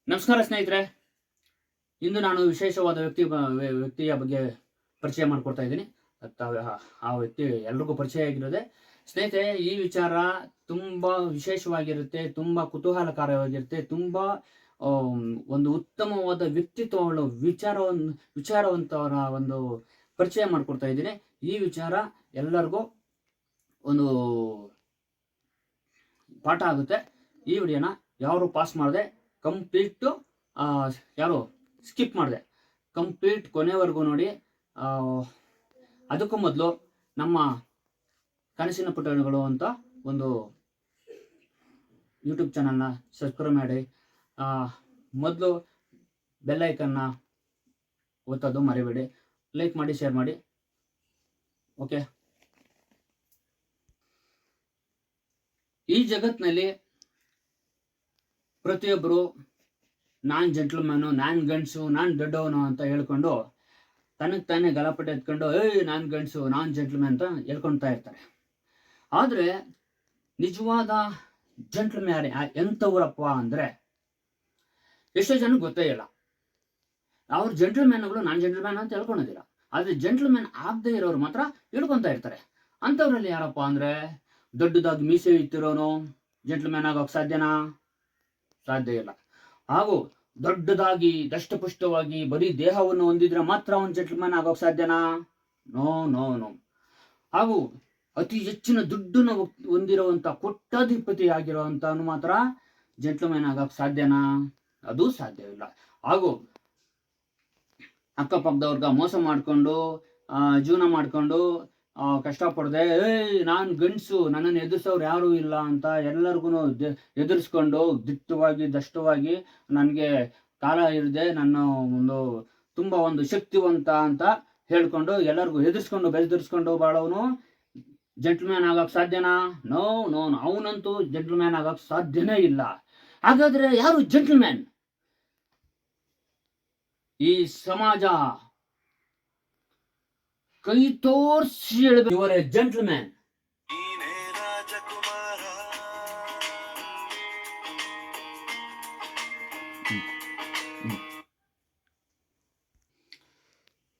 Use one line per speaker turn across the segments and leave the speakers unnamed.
ನಮಸ್ಕಾರ ಸ್ನೇಹಿತರೆ. ಇಂದು ನಾನು ವಿಶೇಷವಾದ ವ್ಯಕ್ತಿಯ ಬಗ್ಗೆ ಪರಿಚಯ ಮಾಡಿಕೊಡ್ತಾ ಇದ್ದೀನಿ. ಆ ವ್ಯಕ್ತಿ ಎಲ್ರಿಗೂ ಪರಿಚಯ ಆಗಿರೋದೆ. ಸ್ನೇಹಿತರೆ, ಈ ವಿಚಾರ ತುಂಬ ವಿಶೇಷವಾಗಿರುತ್ತೆ, ತುಂಬ ಕುತೂಹಲಕಾರವಾಗಿರುತ್ತೆ, ತುಂಬ ಒಂದು ಉತ್ತಮವಾದ ವ್ಯಕ್ತಿತ್ವಗಳ ವಿಚಾರವಂತವರ ಒಂದು ಪರಿಚಯ ಮಾಡಿಕೊಡ್ತಾ ಇದ್ದೀನಿ. ಈ ವಿಚಾರ ಎಲ್ಲರಿಗೂ ಒಂದು ಪಾಠ ಆಗುತ್ತೆ. ಈ ವಿಡಿಯೋನ ಯಾರು ಪಾಸ್ ಮಾಡದೆ ಕಂಪ್ಲೀಟು ಯಾರು ಸ್ಕಿಪ್ ಮಾಡಿದೆ ಕಂಪ್ಲೀಟ್ ಕೊನೆವರೆಗೂ ನೋಡಿ. ಅದಕ್ಕೂ ಮೊದಲು ನಮ್ಮ ಕನಸಿನ ಪುಟಗಳು ಅಂತ ಒಂದು ಯೂಟ್ಯೂಬ್ ಚಾನಲ್ನ ಸಬ್ಸ್ಕ್ರೈಬ್ ಮಾಡಿ. ಮೊದಲು ಬೆಲ್ಲೈಕನ್ನ ಒತ್ತೋದು ಮರಿಬೇಡಿ. ಲೈಕ್ ಮಾಡಿ, ಶೇರ್ ಮಾಡಿ. ಓಕೆ. ಈ ಜಗತ್ತಿನಲ್ಲಿ ಪ್ರತಿಯೊಬ್ಬರು ನಾನ್ ಜೆಂಟ್ಲ್ಮ್ಯಾನು, ನಾನ್ ಗಂಡಸು, ನಾನ್ ದೊಡ್ಡವನು ಅಂತ ಹೇಳ್ಕೊಂಡು ತನಗೆ ತಾನೇ ಗಲಾಪಟೆ ಎತ್ಕೊಂಡು ನಾನ್ ಗಂಡಸು, ನಾನ್ ಜೆಂಟ್ಲ್ಮ್ಯಾನ್ ಅಂತ ಹೇಳ್ಕೊಳ್ತಾ ಇರ್ತಾರೆ. ಆದರೆ ನಿಜವಾದ ಜೆಂಟ್ಲ್ಮ್ಯಾನ್ ಎಂಥವ್ರಪ್ಪ ಅಂದರೆ ಎಷ್ಟೋ ಜನಕ್ಕೆ ಗೊತ್ತೇ ಇಲ್ಲ. ಅವ್ರ ಜೆಂಟ್ಲ್ಮ್ಯಾನ್ಗಳು ನಾನ್ ಜೆಂಟ್ಲ್ಮ್ಯಾನ್ ಅಂತ ಹೇಳ್ಕೊಳೋದಿಲ್ಲ. ಆದರೆ ಜೆಂಟ್ಲ್ಮ್ಯಾನ್ ಆಗದೆ ಇರೋರು ಮಾತ್ರ ಹೇಳ್ಕೊತಾ ಇರ್ತಾರೆ. ಅಂಥವ್ರಲ್ಲಿ ಯಾರಪ್ಪ ಅಂದರೆ, ದೊಡ್ಡದಾಗಿ ಮೀಸೆ ಇತ್ತಿರೋನು ಜೆಂಟ್ಲ್ಮ್ಯಾನ್ ಆಗೋಕೆ ಸಾಧ್ಯನಾ? ಸಾಧ್ಯ ಇಲ್ಲ. ಹಾಗೂ ದೊಡ್ಡದಾಗಿ ದಷ್ಟಪುಷ್ಟವಾಗಿ ಬರೀ ದೇಹವನ್ನು ಹೊಂದಿದ್ರೆ ಮಾತ್ರ ಅವನು ಜೆಂಟ್ಲ್ಮ್ಯಾನ್ ಆಗೋಕೆ ಸಾಧ್ಯನಾ? No no no. ಹಾಗೂ ಅತಿ ಹೆಚ್ಚಿನ ದುಡ್ಡನ್ನು ಹೊಂದಿರುವಂತ ಕೋಟ್ಯಾಧಿಪತಿ ಆಗಿರುವಂತವನು ಮಾತ್ರ ಜೆಂಟ್ಲ್ಮ್ಯಾನ್ ಆಗೋಕೆ ಸಾಧ್ಯನಾ? ಅದು ಸಾಧ್ಯವಿಲ್ಲ. ಹಾಗೂ ಅಕ್ಕಪಕ್ಕದವ್ರಿಗೆ ಮೋಸ ಮಾಡಿಕೊಂಡು ಜೀವನ ಮಾಡಿಕೊಂಡು ಕಷ್ಟಪಡದೆ ನಾನು ಗಂಡಸು, ನನ್ನನ್ನು ಎದುರಿಸೋರು ಯಾರೂ ಇಲ್ಲ ಅಂತ ಎಲ್ಲರಿಗೂ ಎದುರಿಸ್ಕೊಂಡು ದಿಟ್ಟವಾಗಿ ದಷ್ಟವಾಗಿ ನನಗೆ ಕಾಲ ಇರದೆ ನನ್ನ ಒಂದು ಶಕ್ತಿವಂತ ಅಂತ ಹೇಳ್ಕೊಂಡು ಎಲ್ಲರಿಗೂ ಎದುರಿಸ್ಕೊಂಡು ಬೆಳೆದಿರಿಸ್ಕೊಂಡು ಬಾಳೋನು ಜೆಂಟ್ಲ್ಮ್ಯಾನ್ ಆಗೋಕೆ ಸಾಧ್ಯನಾ? No no no. ಅವನಂತೂ ಜೆಂಟ್ಲ್ಮ್ಯಾನ್ ಆಗೋಕೆ ಸಾಧ್ಯನೇ ಇಲ್ಲ. ಹಾಗಾದ್ರೆ ಯಾರು ಜೆಂಟ್ಲ್ಮ್ಯಾನ್? ಈ ಸಮಾಜ ಕೈ ತೋರಿಸಿ ಹೇಳಬೇಕು, ಇವರೇ ಜೆಂಟ್ಲ್ಮ್ಯಾನ್.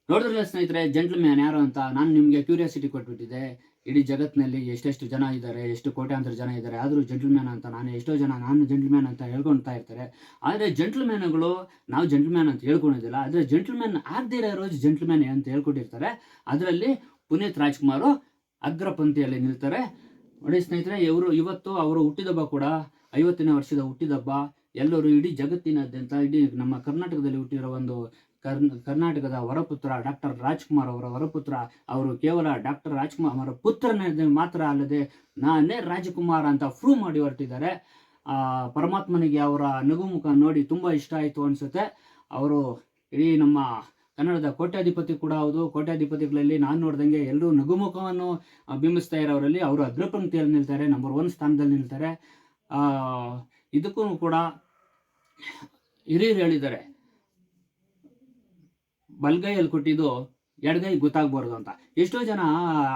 ನೋಡಿದ್ರಲ್ಲ ಸ್ನೇಹಿತರೆ, ಜೆಂಟ್ಲ್ಮ್ಯಾನ್ ಯಾರು ಅಂತ ನಾನು ನಿಮಗೆ ಕ್ಯೂರಿಯಾಸಿಟಿ ಕೊಟ್ಬಿಟ್ಟಿದೆ. ಇಡೀ ಜಗತ್ತಿನಲ್ಲಿ ಎಷ್ಟೆಷ್ಟು ಜನ ಇದ್ದಾರೆ, ಎಷ್ಟು ಕೋಟ್ಯಾಂತರ ಜನ ಇದ್ದಾರೆ, ಆದರೂ ಜೆಂಟ್ಲ್ಮ್ಯಾನ್ ಅಂತ ನಾನು ಜೆಂಟ್ಲ್ಮ್ಯಾನ್ ಅಂತ ಹೇಳ್ಕೊಳ್ತಾ ಇರ್ತಾರೆ. ಆದರೆ ಜೆಂಟ್ಲ್ಮ್ಯಾನ್ಗಳು ನಾವು ಜೆಂಟ್ಲ್ಮ್ಯಾನ್ ಅಂತ ಹೇಳ್ಕೊಂಡಿದ್ದಿಲ್ಲ. ಆದರೆ ಜೆಂಟ್ಲ್ಮ್ಯಾನ್ ಆಗದೇ ಇರೋ ಜೆಂಟ್ಲ್ಮ್ಯಾನ್ ಅಂತ ಹೇಳ್ಕೊಟ್ಟಿರ್ತಾರೆ. ಅದರಲ್ಲಿ ಪುನೀತ್ ರಾಜ್ಕುಮಾರ್ ಅಗ್ರಪಂಕ್ತಿಯಲ್ಲಿ ನಿಲ್ತಾರೆ. ನೋಡಿ ಸ್ನೇಹಿತರೆ, ಇವತ್ತು ಅವರು ಹುಟ್ಟಿದಬ್ಬ ಕೂಡ 50ನೇ ವರ್ಷದ ಹುಟ್ಟಿದಬ್ಬ. ಎಲ್ಲರೂ ಇಡೀ ಜಗತ್ತಿನಾದ್ಯಂತ, ಇಡೀ ನಮ್ಮ ಕರ್ನಾಟಕದಲ್ಲಿ ಹುಟ್ಟಿರೋ ಒಂದು ಕರ್ನಾಟಕದ ವರಪುತ್ರ ಡಾಕ್ಟರ್ ರಾಜ್ಕುಮಾರ್ ಅವರ ವರಪುತ್ರ. ಅವರು ಕೇವಲ ಡಾಕ್ಟರ್ ರಾಜ್ಕುಮಾರ್ ಅವರ ಪುತ್ರನೇ ಮಾತ್ರ ಅಲ್ಲದೆ ನಾನೇ ರಾಜಕುಮಾರ್ ಅಂತ ಪ್ರೂವ್ ಮಾಡಿ ಹೊರಟಿದ್ದಾರೆ. ಪರಮಾತ್ಮನಿಗೆ ಅವರ ನಗುಮುಖ ನೋಡಿ ತುಂಬ ಇಷ್ಟ ಆಯಿತು ಅನಿಸುತ್ತೆ. ಅವರು ಇಡೀ ನಮ್ಮ ಕನ್ನಡದ ಕೋಟ್ಯಾಧಿಪತಿ ಕೂಡ ಹೌದು. ಕೋಟ್ಯಾಧಿಪತಿಗಳಲ್ಲಿ ನಾನು ನೋಡ್ದಂಗೆ ಎಲ್ಲರೂ ನಗುಮುಖವನ್ನು ಬಿಂಬಿಸ್ತಾ ಇರೋರಲ್ಲಿ ಅವರು ಅಗ್ರಪಂಕ್ತಿಯಲ್ಲಿ ನಿಲ್ತಾರೆ, ನಂಬರ್ 1 ಸ್ಥಾನದಲ್ಲಿ ನಿಲ್ತಾರೆ. ಇದಕ್ಕೂ ಕೂಡ ಹಿರಿಯರು ಹೇಳಿದ್ದಾರೆ, ಬಲ್ಗೈಯಲ್ಲಿ ಕೊಟ್ಟಿದ್ದು ಎಡಗೈ ಗೊತ್ತಾಗ್ಬಾರ್ದು ಅಂತ. ಎಷ್ಟೋ ಜನ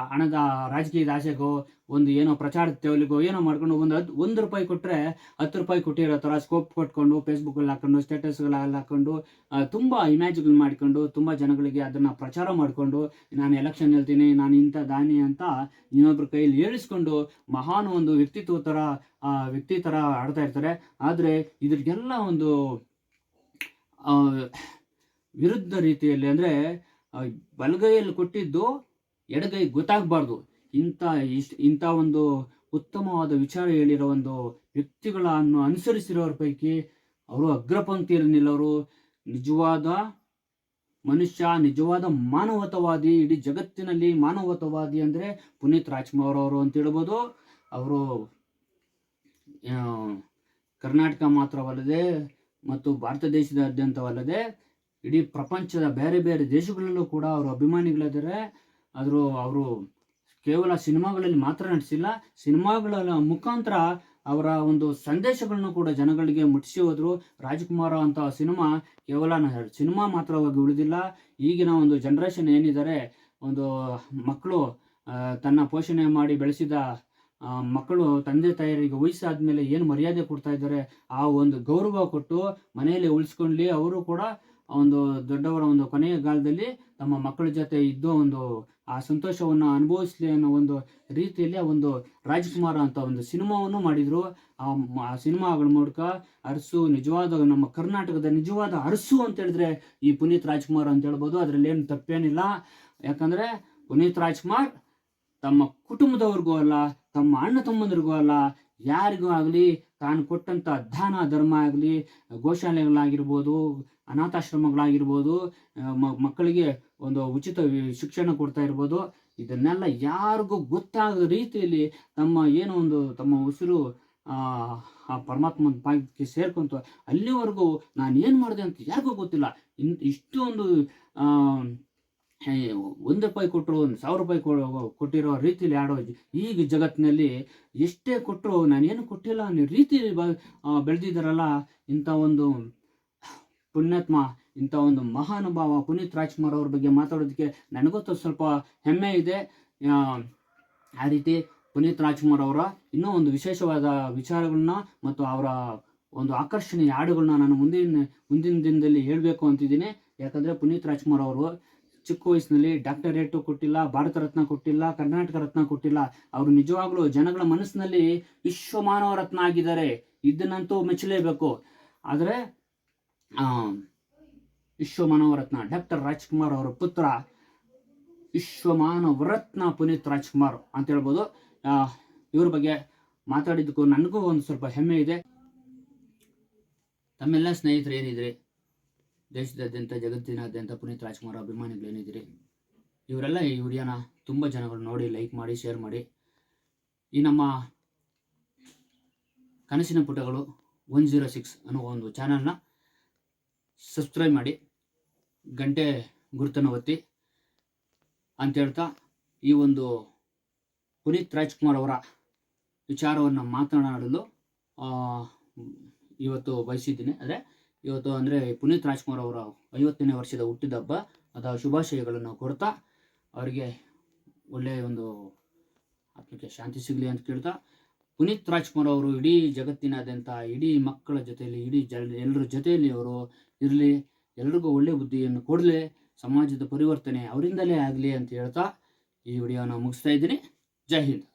ಹಣದ ರಾಜಕೀಯದ ಆಸೆಗೋ ಒಂದು ಏನೋ ಪ್ರಚಾರದ ತೆವಲಿಗೋ ಏನೋ ಮಾಡ್ಕೊಂಡು ಒಂದು ರೂಪಾಯಿ ಕೊಟ್ಟರೆ 10 ರೂಪಾಯಿ ಕೊಟ್ಟಿರೋ ಥರ ಸ್ಕೋಪ್ ಕೊಟ್ಕೊಂಡು ಫೇಸ್ಬುಕ್ಕಲ್ಲಿ ಹಾಕೊಂಡು ಸ್ಟೇಟಸ್ಗಳಲ್ಲಿ ಹಾಕೊಂಡು ತುಂಬ ಇಮ್ಯಾಜ್ಗಳು ಮಾಡ್ಕೊಂಡು ತುಂಬ ಜನಗಳಿಗೆ ಅದನ್ನು ಪ್ರಚಾರ ಮಾಡಿಕೊಂಡು ನಾನು ಎಲೆಕ್ಷನ್ ಹೇಳ್ತೀನಿ, ನಾನು ಇಂಥ ದಾನಿ ಅಂತ ಇನ್ನೊಬ್ರ ಕೈಯಲ್ಲಿ ಹೇಳಿಸ್ಕೊಂಡು ಮಹಾನ್ ಒಂದು ವ್ಯಕ್ತಿ ಥರ ಆಡ್ತಾ ಇರ್ತಾರೆ. ಆದರೆ ಇದ್ರಿಗೆಲ್ಲ ಒಂದು ವಿರುದ್ಧ ರೀತಿಯಲ್ಲಿ, ಅಂದರೆ ಬಲಗೈಯಲ್ಲಿ ಕೊಟ್ಟಿದ್ದು ಎಡಗೈ ಗೊತ್ತಾಗಬಾರ್ದು ಇಂಥ ಒಂದು ಉತ್ತಮವಾದ ವಿಚಾರ ಹೇಳಿರೋ ಒಂದು ವ್ಯಕ್ತಿಗಳನ್ನು ಅನುಸರಿಸಿರೋರ ಪೈಕಿ ಅವರು ಅಗ್ರಪಂಕ್ತಿಯಲ್ಲಿ ನಿಲ್ಲೋರು. ನಿಜವಾದ ಮನುಷ್ಯ, ನಿಜವಾದ ಮಾನವತಾವಾದಿ, ಇಡೀ ಜಗತ್ತಿನಲ್ಲಿ ಮಾನವತಾವಾದಿ ಅಂದರೆ ಪುನೀತ್ ರಾಜ್ಕುಮಾರ್ ಅವರು ಅಂತ ಹೇಳ್ಬೋದು. ಅವರು ಕರ್ನಾಟಕ ಮಾತ್ರವಲ್ಲದೆ ಮತ್ತು ಭಾರತ ದೇಶದಾದ್ಯಂತವಲ್ಲದೆ ಇಡೀ ಪ್ರಪಂಚದ ಬೇರೆ ಬೇರೆ ದೇಶಗಳಲ್ಲೂ ಕೂಡ ಅವರು ಅಭಿಮಾನಿಗಳಿದ್ದಾರೆ. ಅವರು ಕೇವಲ ಸಿನಿಮಾಗಳಲ್ಲಿ ಮಾತ್ರ ನಟಿಸಿಲ್ಲ, ಸಿನಿಮಾಗಳ ಮುಖಾಂತರ ಅವರ ಒಂದು ಸಂದೇಶಗಳನ್ನು ಕೂಡ ಜನಗಳಿಗೆ ಮುಟ್ಟಿಸಿ ಹೋದರು. ರಾಜ್ಕುಮಾರ್ ಅಂತ ಸಿನಿಮಾ ಕೇವಲ ಸಿನಿಮಾ ಮಾತ್ರವಾಗಿ ಉಳಿದಿಲ್ಲ. ಈಗಿನ ಒಂದು ಜನರೇಷನ್ ಏನಿದ್ದಾರೆ, ಒಂದು ಮಕ್ಕಳು ತನ್ನ ಪೋಷಣೆ ಮಾಡಿ ಬೆಳೆಸಿದ ಮಕ್ಕಳು ತಂದೆ ತಾಯರಿಗೆ ವಯಸ್ಸಾದ್ಮೇಲೆ ಏನು ಮರ್ಯಾದೆ ಕೊಡ್ತಾ ಇದ್ದಾರೆ ಆ ಒಂದು ಗೌರವ ಕೊಟ್ಟು ಮನೆಯಲ್ಲಿ ಉಳಿಸ್ಕೊಳ್ಳಿ. ಅವರು ಕೂಡ ಒಂದು ದೊಡ್ಡವರ ಒಂದು ಕೊನೆಯ ಕಾಲದಲ್ಲಿ ತಮ್ಮ ಮಕ್ಕಳ ಜೊತೆ ಇದ್ದು ಒಂದು ಆ ಸಂತೋಷವನ್ನು ಅನುಭವಿಸ್ಲಿ ಅನ್ನೋ ಒಂದು ರೀತಿಯಲ್ಲಿ ಆ ಒಂದು ರಾಜ್ಕುಮಾರ ಅಂತ ಒಂದು ಸಿನಿಮಾವನ್ನು ಮಾಡಿದರು. ಆ ಸಿನಿಮಾಗಳ ಮೂಲಕ ಅರಸು ನಿಜವಾದ ನಮ್ಮ ಕರ್ನಾಟಕದ ನಿಜವಾದ ಅರಸು ಅಂತ ಹೇಳಿದ್ರೆ ಈ ಪುನೀತ್ ರಾಜ್ಕುಮಾರ್ ಅಂತ ಹೇಳ್ಬೋದು. ಅದರಲ್ಲಿ ಏನು ತಪ್ಪೇನಿಲ್ಲ. ಯಾಕಂದರೆ ಪುನೀತ್ ರಾಜ್ಕುಮಾರ್ ತಮ್ಮ ಕುಟುಂಬದವ್ರಿಗೂ ಅಲ್ಲ, ತಮ್ಮ ಅಣ್ಣ ತಮ್ಮಂದ್ರಿಗೂ ಅಲ್ಲ, ಯಾರಿಗೂ ಆಗಲಿ ತಾನು ಕೊಟ್ಟಂಥ ದಾನ ಧರ್ಮ ಆಗಲಿ, ಗೋಶಾಲೆಗಳಾಗಿರ್ಬೋದು, ಅನಾಥಾಶ್ರಮಗಳಾಗಿರ್ಬೋದು, ಮಕ್ಕಳಿಗೆ ಒಂದು ಉಚಿತ ಶಿಕ್ಷಣ ಕೊಡ್ತಾ ಇರ್ಬೋದು, ಇದನ್ನೆಲ್ಲ ಯಾರಿಗೂ ಗೊತ್ತಾಗದ ರೀತಿಯಲ್ಲಿ ತಮ್ಮ ಉಸಿರು ಆ ಪರಮಾತ್ಮನ ಪಾದಕ್ಕೆ ಸೇರ್ಕೊಂತು ಅಲ್ಲಿವರೆಗೂ ನಾನು ಏನು ಮಾಡಿದೆ ಅಂತ ಯಾರಿಗೂ ಗೊತ್ತಿಲ್ಲ. ಇಷ್ಟೊಂದು ₹1 ಕೊಟ್ಟರು ₹1,000 ಕೊಟ್ಟಿರೋ ರೀತಿಯಲ್ಲಿ ಆಡೋ ಈಗ ಜಗತ್ತಿನಲ್ಲಿ ಎಷ್ಟೇ ಕೊಟ್ಟರು ನಾನೇನು ಕೊಟ್ಟಿಲ್ಲ ಅನ್ನೋ ರೀತಿಯಲ್ಲಿ ಬೆಳೆದಿದ್ದಾರಲ್ಲ ಇಂಥ ಒಂದು ಪುಣ್ಯಾತ್ಮ, ಇಂಥ ಒಂದು ಮಹಾನುಭಾವ ಪುನೀತ್ ರಾಜ್ಕುಮಾರ್ ಅವ್ರ ಬಗ್ಗೆ ಮಾತಾಡೋದಕ್ಕೆ ನನಗೊತ್ತು ಸ್ವಲ್ಪ ಹೆಮ್ಮೆ ಇದೆ. ಆ ರೀತಿ ಪುನೀತ್ ರಾಜ್ಕುಮಾರ್ ಅವರ ಇನ್ನೂ ಒಂದು ವಿಶೇಷವಾದ ವಿಚಾರಗಳನ್ನ ಮತ್ತು ಅವರ ಒಂದು ಆಕರ್ಷಣೀಯ ಹಾಡುಗಳನ್ನ ನಾನು ಮುಂದಿನ ದಿನದಲ್ಲಿ ಹೇಳಬೇಕು ಅಂತಿದ್ದೀನಿ. ಯಾಕಂದರೆ ಪುನೀತ್ ರಾಜ್ಕುಮಾರ್ ಅವರು ಚಿಕ್ಕ ವಯಸ್ಸಿನಲ್ಲಿ ಡಾಕ್ಟರೇಟು ಕೊಟ್ಟಿಲ್ಲ, ಭಾರತ ರತ್ನ ಕೊಟ್ಟಿಲ್ಲ, ಕರ್ನಾಟಕ ರತ್ನ ಕೊಟ್ಟಿಲ್ಲ. ಅವರು ನಿಜವಾಗ್ಲೂ ಜನಗಳ ಮನಸ್ಸಿನಲ್ಲಿ ವಿಶ್ವಮಾನವ ರತ್ನ ಆಗಿದ್ದಾರೆ. ಇದನ್ನಂತೂ ಮೆಚ್ಚಲೇಬೇಕು. ಆದರೆ ವಿಶ್ವಮಾನವ ರತ್ನ ಡಾಕ್ಟರ್ ರಾಜ್ಕುಮಾರ್ ಅವರ ಪುತ್ರ ವಿಶ್ವಮಾನವ ರತ್ನ ಪುನೀತ್ ರಾಜ್ಕುಮಾರ್ ಅಂತ ಹೇಳ್ಬೋದು. ಇವ್ರ ಬಗ್ಗೆ ಮಾತಾಡಿದ್ದಕ್ಕೂ ನನಗೂ ಒಂದು ಸ್ವಲ್ಪ ಹೆಮ್ಮೆ ಇದೆ. ತಮ್ಮೆಲ್ಲ ಸ್ನೇಹಿತರು ಏನಿದ್ರೆ ದೇಶದಾದ್ಯಂತ ಜಗತ್ತಿನಾದ್ಯಂತ ಪುನೀತ್ ರಾಜ್ಕುಮಾರ್ ಅಭಿಮಾನಿಗಳೇನಿದ್ದೀರಿ, ಇವರೆಲ್ಲ ಈ ವಿಡಿಯೋನ ತುಂಬ ಜನಗಳು ನೋಡಿ ಲೈಕ್ ಮಾಡಿ ಶೇರ್ ಮಾಡಿ. ಈ ನಮ್ಮ ಕನಸಿನ ಪುಟಗಳು 106 ಅನ್ನೋ ಒಂದು ಚಾನಲ್ನ ಸಬ್ಸ್ಕ್ರೈಬ್ ಮಾಡಿ, ಗಂಟೆ ಗುರುತನ್ನು ಒತ್ತಿ ಅಂತ ಹೇಳ್ತಾ ಈ ಒಂದು ಪುನೀತ್ ರಾಜ್ಕುಮಾರ್ ಅವರ ವಿಚಾರವನ್ನು ಮಾತನಾಡಲು ಇವತ್ತು ಬಯಸಿದ್ದೀನಿ. ಇವತ್ತು ಅಂದರೆ ಪುನೀತ್ ರಾಜ್ಕುಮಾರ್ ಅವರ 50ನೇ ವರ್ಷದ ಹುಟ್ಟಿದಬ್ಬ, ಅದರ ಶುಭಾಶಯಗಳನ್ನು ಕೊಡ್ತಾ ಅವರಿಗೆ ಒಳ್ಳೆಯ ಒಂದು ಆತ್ಮಕ್ಕೆ ಶಾಂತಿ ಸಿಗಲಿ ಅಂತ ಕೇಳ್ತಾ, ಪುನೀತ್ ರಾಜ್ಕುಮಾರ್ ಅವರು ಇಡೀ ಜಗತ್ತಿನಾದ್ಯಂತ ಇಡೀ ಮಕ್ಕಳ ಜೊತೆಯಲ್ಲಿ ಎಲ್ಲರ ಜೊತೆಯಲ್ಲಿ ಅವರು ಇರಲಿ, ಎಲ್ರಿಗೂ ಒಳ್ಳೆಯ ಬುದ್ಧಿಯನ್ನು ಕೊಡಲಿ, ಸಮಾಜದ ಪರಿವರ್ತನೆ ಅವರಿಂದಲೇ ಆಗಲಿ ಅಂತ ಹೇಳ್ತಾ ಈ ವಿಡಿಯೋನ ಮುಗಿಸ್ತಾ ಇದ್ದೀನಿ. ಜೈ ಹಿಂದ್.